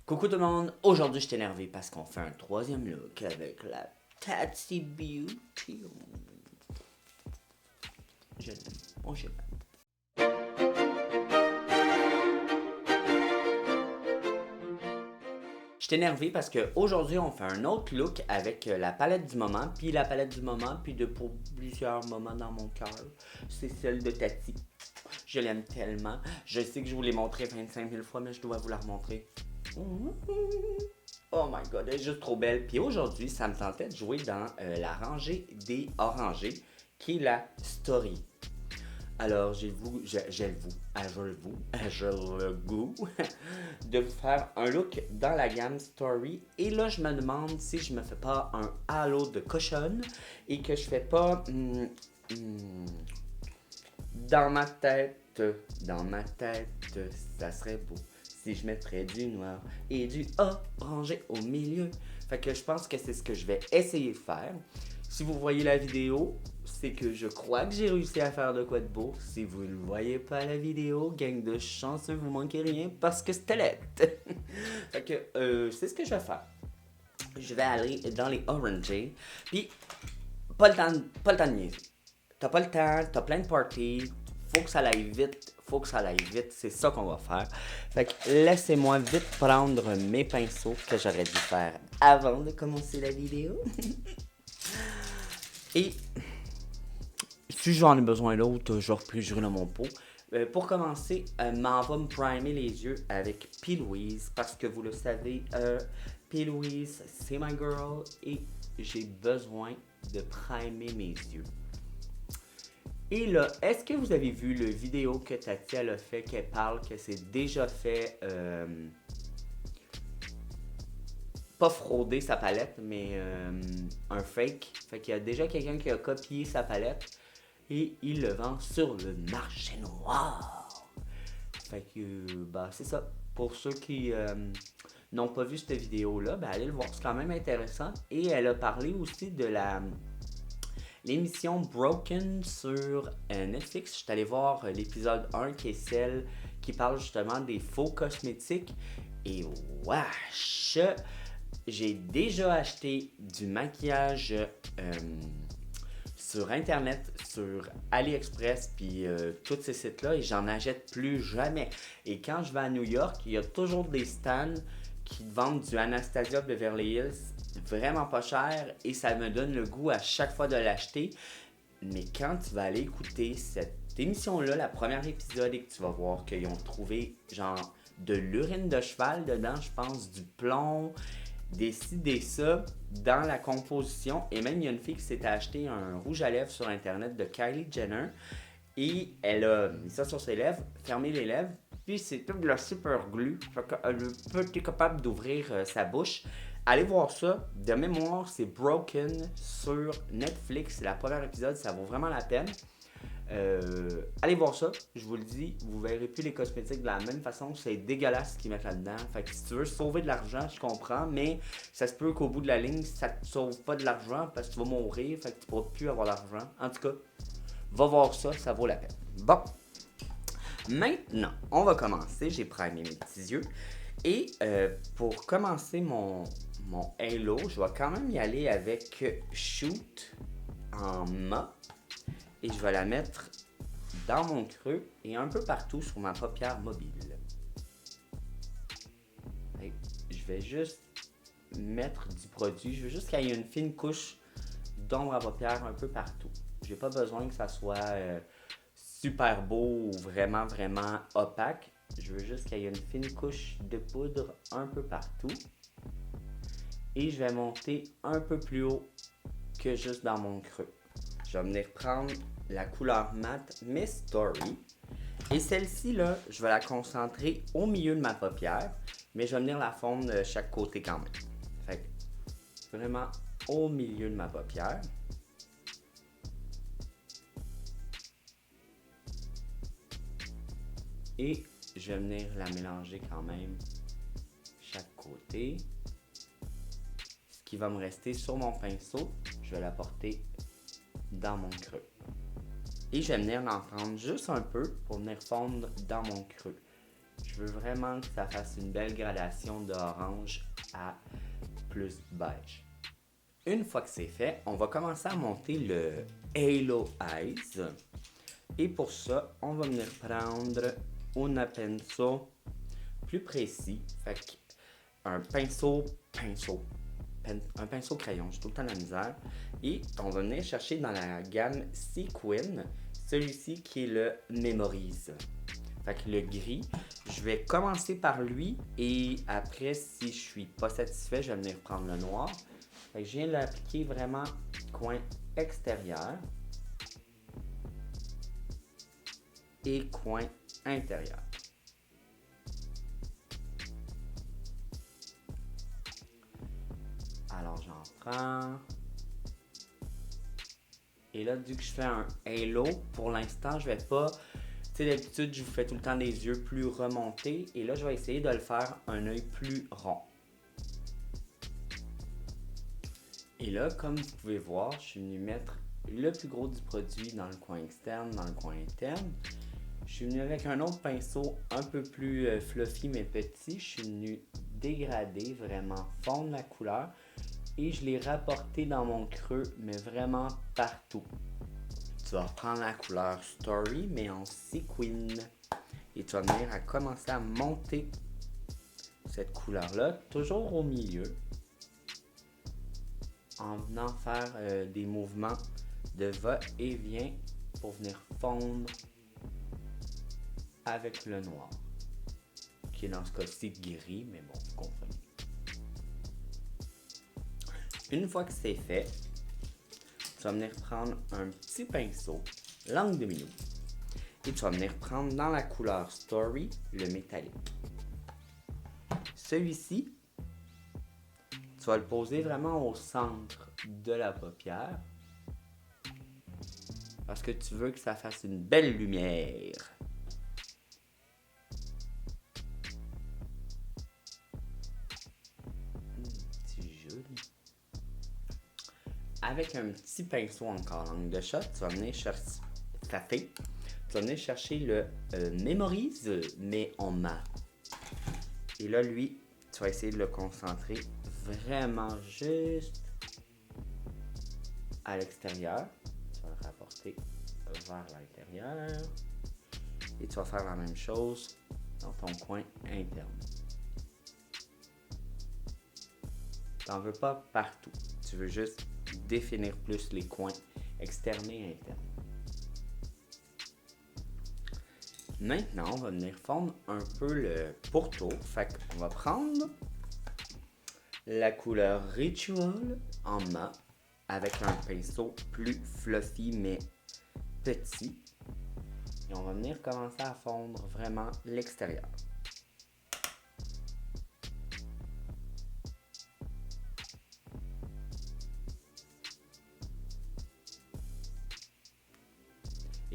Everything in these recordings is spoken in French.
Coucou tout le monde, aujourd'hui je suis énervé parce qu'on fait un troisième look avec la Tatsy Beauty. Je l'aime, je l'aime. Je suis énervé parce qu'aujourd'hui on fait un autre look avec la palette du moment, puis la palette du moment, puis de pour plusieurs moments dans mon cœur, c'est celle de Tati. Je l'aime tellement. Je sais que je vous l'ai montré 25 000 fois, mais je dois vous la remontrer. Oh my god, elle est juste trop belle. Puis aujourd'hui, ça me tentait de jouer dans la rangée des orangés, qui est la Story. Alors, j'ai le goût de vous faire un look dans la gamme Story. Et là, je me demande si je me fais pas un halo de cochonne et que je fais pas dans ma tête, ça serait beau si je mettrais du noir et du orangé au milieu. Fait que je pense que c'est ce que je vais essayer de faire. Si vous voyez la vidéo, c'est que je crois que j'ai réussi à faire de quoi de beau. Si vous ne voyez pas la vidéo, gang de chanceux, vous manquez rien parce que c'était laid. Fait que c'est ce que je vais faire. Je vais aller dans les orangés. Puis, pas le temps de niaiser. T'as pas le temps, t'as plein de parties, faut que ça aille vite, c'est ça qu'on va faire. Fait que laissez-moi vite prendre mes pinceaux que j'aurais dû faire avant de commencer la vidéo. Et si j'en ai besoin d'autres, je replugerai dans mon pot. Pour commencer, m'en va me primer les yeux avec P. Louise parce que vous le savez, P. Louise, c'est my girl et j'ai besoin de primer mes yeux. Et là, est-ce que vous avez vu le vidéo que Tati elle a fait, qu'elle parle que c'est déjà fait, pas frauder sa palette, mais un fake. Fait qu'il y a déjà quelqu'un qui a copié sa palette et il le vend sur le marché noir. Fait que, bah, c'est ça. Pour ceux qui n'ont pas vu cette vidéo-là, ben, allez le voir, c'est quand même intéressant. Et elle a parlé aussi de l'émission Broken sur Netflix. Je suis allé voir l'épisode 1 qui est celle qui parle justement des faux cosmétiques. Et wesh! J'ai déjà acheté du maquillage sur Internet, sur AliExpress, puis tous ces sites-là, et j'en achète plus jamais. Et quand je vais à New York, il y a toujours des stands qui vendent du Anastasia Beverly Hills vraiment pas cher et ça me donne le goût à chaque fois de l'acheter. Mais quand tu vas aller écouter cette émission-là, la première épisode, et que tu vas voir qu'ils ont trouvé genre de l'urine de cheval dedans, je pense, du plomb, des ci, des ça, dans la composition. Et même, il y a une fille qui s'était acheté un rouge à lèvres sur Internet de Kylie Jenner. Et elle a mis ça sur ses lèvres, fermé les lèvres, puis c'est tout de la super glue. Fait qu'elle a pas été capable d'ouvrir sa bouche. Allez voir ça. De mémoire, c'est Broken sur Netflix. C'est la première épisode, ça vaut vraiment la peine. Allez voir ça, je vous le dis, vous verrez plus les cosmétiques de la même façon, c'est dégueulasse ce qu'ils mettent là-dedans. Fait que si tu veux sauver de l'argent, je comprends, mais ça se peut qu'au bout de la ligne, ça te sauve pas de l'argent parce que tu vas mourir, fait que tu pourras plus avoir d'argent. En tout cas, va voir ça, ça vaut la peine. Bon, maintenant, on va commencer. J'ai primé mes petits yeux. Et pour commencer mon halo, je vais quand même y aller avec Shoot en mat. Et je vais la mettre dans mon creux et un peu partout sur ma paupière mobile. Et je vais juste mettre du produit. Je veux juste qu'il y ait une fine couche d'ombre à paupière un peu partout. J'ai pas besoin que ça soit super beau ou vraiment, vraiment opaque. Je veux juste qu'il y ait une fine couche de poudre un peu partout. Et je vais monter un peu plus haut que juste dans mon creux. Je vais venir prendre la couleur mat Miss Story. Et celle-ci, là, je vais la concentrer au milieu de ma paupière. Mais je vais venir la fondre de chaque côté quand même. Fait que, vraiment au milieu de ma paupière. Et je vais venir la mélanger quand même chaque côté. Ce qui va me rester sur mon pinceau, je vais la porter dans mon creux. Et je vais venir l'en prendre juste un peu pour venir fondre dans mon creux. Je Je veux vraiment que ça fasse une belle gradation d'orange à plus beige. Une fois que c'est fait, on va commencer à monter le Halo Eyes. Et pour ça, on va venir prendre un pinceau plus précis. Fait un pinceau crayon, j'ai tout le temps la misère. Et on va venir chercher dans la gamme Sequin, celui-ci qui est le Memories. Fait que le gris, je vais commencer par lui et après, si je suis pas satisfait, je vais venir prendre le noir. Fait que je viens de l'appliquer vraiment coin extérieur et coin intérieur. Alors j'en prends. Et là, vu que je fais un halo, pour l'instant, je vais pas... Tu sais, d'habitude, je vous fais tout le temps des yeux plus remontés. Et là, je vais essayer de le faire un œil plus rond. Et là, comme vous pouvez voir, je suis venu mettre le plus gros du produit dans le coin externe, dans le coin interne. Je suis venu avec un autre pinceau un peu plus fluffy mais petit. Je suis venu dégrader, vraiment fondre la couleur. Et je l'ai rapporté dans mon creux, mais vraiment partout. Tu vas reprendre la couleur Story, mais en Sequin. Et tu vas venir à commencer à monter cette couleur-là, toujours au milieu. En venant faire des mouvements de va-et-vient pour venir fondre avec le noir. Qui est dans ce cas-ci gris, mais bon, vous comprenez. Une fois que c'est fait, tu vas venir prendre un petit pinceau, langue de minou, et tu vas venir prendre dans la couleur Story, le métallique. Celui-ci, tu vas le poser vraiment au centre de la paupière, parce que tu veux que ça fasse une belle lumière. Avec un petit pinceau encore langue de chat, tu vas venir chercher le Memories, mais en mat. Et là, lui, tu vas essayer de le concentrer vraiment juste à l'extérieur. Tu vas le rapporter vers l'intérieur. Et tu vas faire la même chose dans ton coin interne. Tu n'en veux pas partout. Tu veux juste définir plus les coins externes et internes. Maintenant, on va venir fondre un peu le pourtour. Fait qu'on va prendre la couleur Ritual en mat avec un pinceau plus fluffy mais petit. Et on va venir commencer à fondre vraiment l'extérieur.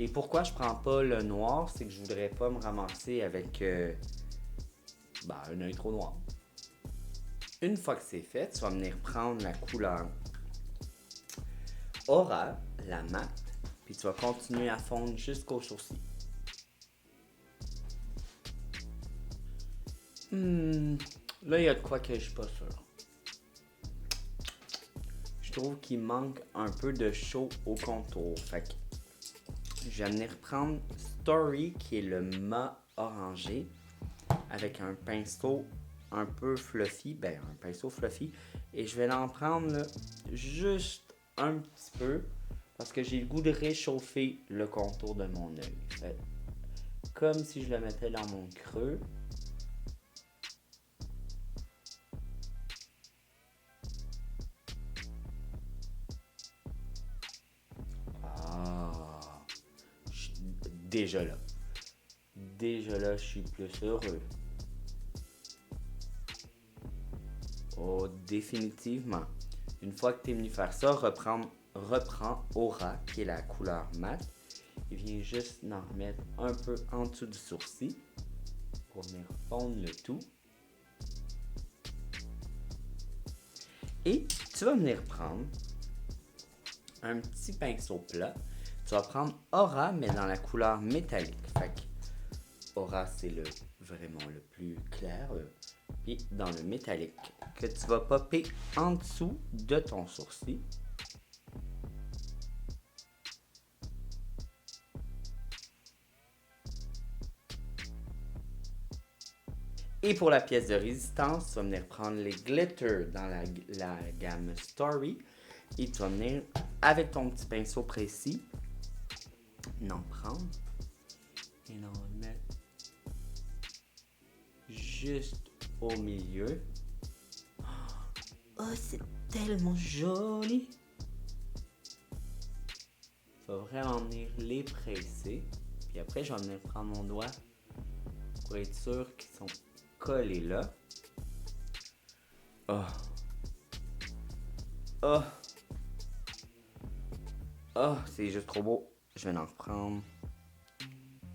Et pourquoi je prends pas le noir, c'est que je voudrais pas me ramasser avec un œil trop noir. Une fois que c'est fait, tu vas venir prendre la couleur Aura, la mat, puis tu vas continuer à fondre jusqu'au sourcil. Là, il y a de quoi que je suis pas sûr. Je trouve qu'il manque un peu de chaud au contour. Fait que je vais venir prendre Story, qui est le mat orangé, avec un pinceau un peu fluffy, un pinceau fluffy, et je vais en prendre là, juste un petit peu, parce que j'ai le goût de réchauffer le contour de mon œil. Comme si je le mettais dans mon creux. Déjà là, je suis plus heureux. Oh, définitivement. Une fois que tu es venu faire ça, reprends Aura, qui est la couleur mat. Et viens juste en remettre un peu en dessous du sourcil pour venir fondre le tout. Et tu vas venir prendre un petit pinceau plat. Tu vas prendre Aura, mais dans la couleur métallique. Fait que Aura, c'est le vraiment le plus clair, puis dans le métallique, que tu vas popper en dessous de ton sourcil. Et pour la pièce de résistance, tu vas venir prendre les glitters dans la gamme Story et tu vas venir, avec ton petit pinceau précis, en prendre et en mettre juste au milieu. Oh, c'est tellement joli! Tu vas vraiment venir les presser. Puis après, je vais venir prendre mon doigt pour être sûr qu'ils sont collés là. Oh! Oh! Oh, c'est juste trop beau. Je vais en reprendre.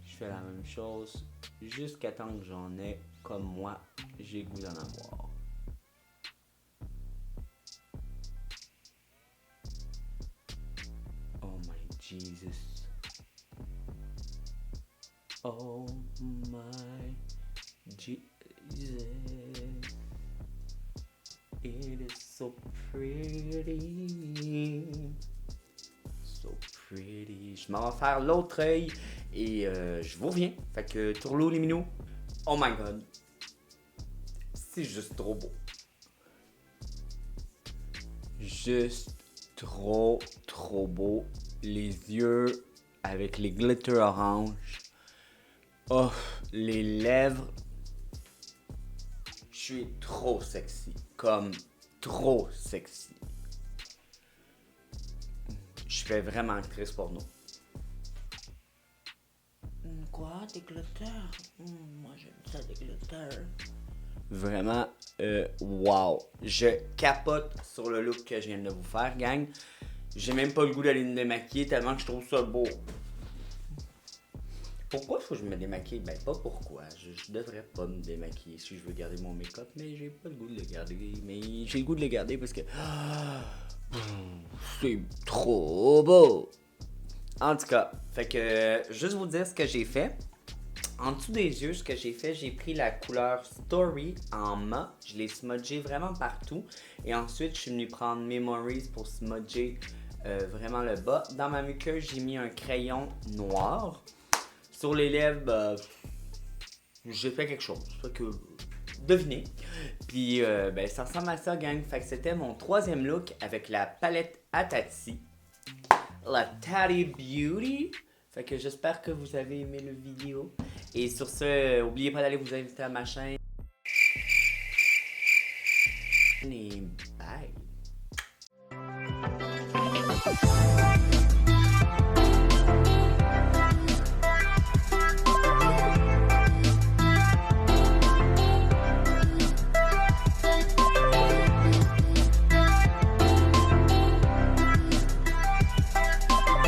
Je fais la même chose jusqu'à temps que j'en ai comme moi, j'ai goût d'en avoir. Oh my Jesus. Oh my Jesus. It is so pretty. So pretty. Je m'en vais faire l'autre œil et je vous reviens. Fait que tourlou les minous. Oh my god. C'est juste trop beau. Juste trop beau. Les yeux avec les glitters orange. Oh, les lèvres. Je suis trop sexy. Comme trop sexy. Je fais vraiment actrice porno. Quoi? Des glitters? Moi j'aime ça, des glitters. Vraiment, wow. Je capote sur le look que je viens de vous faire, gang. J'ai même pas le goût d'aller me démaquiller tellement que je trouve ça beau. Pourquoi il faut que je me démaquille? Ben pas pourquoi. Je devrais pas me démaquiller si je veux garder mon make-up, mais j'ai pas le goût de le garder. Mais j'ai le goût de le garder parce que c'est trop beau. En tout cas, fait que juste vous dire ce que j'ai fait. En dessous des yeux, ce que j'ai fait, j'ai pris la couleur Story en mat. Je l'ai smudgé vraiment partout. Et ensuite, je suis venu prendre Memories pour smudger vraiment le bas. Dans ma muqueuse, j'ai mis un crayon noir. Sur les lèvres, j'ai fait quelque chose. Fait que, devinez. Puis, ça ressemble à ça, gang. Fait que c'était mon troisième look avec la palette Atati. La Tati Beauty. Fait que j'espère que vous avez aimé la vidéo. Et sur ce, n'oubliez pas d'aller vous inviter à ma chaîne. Et bye.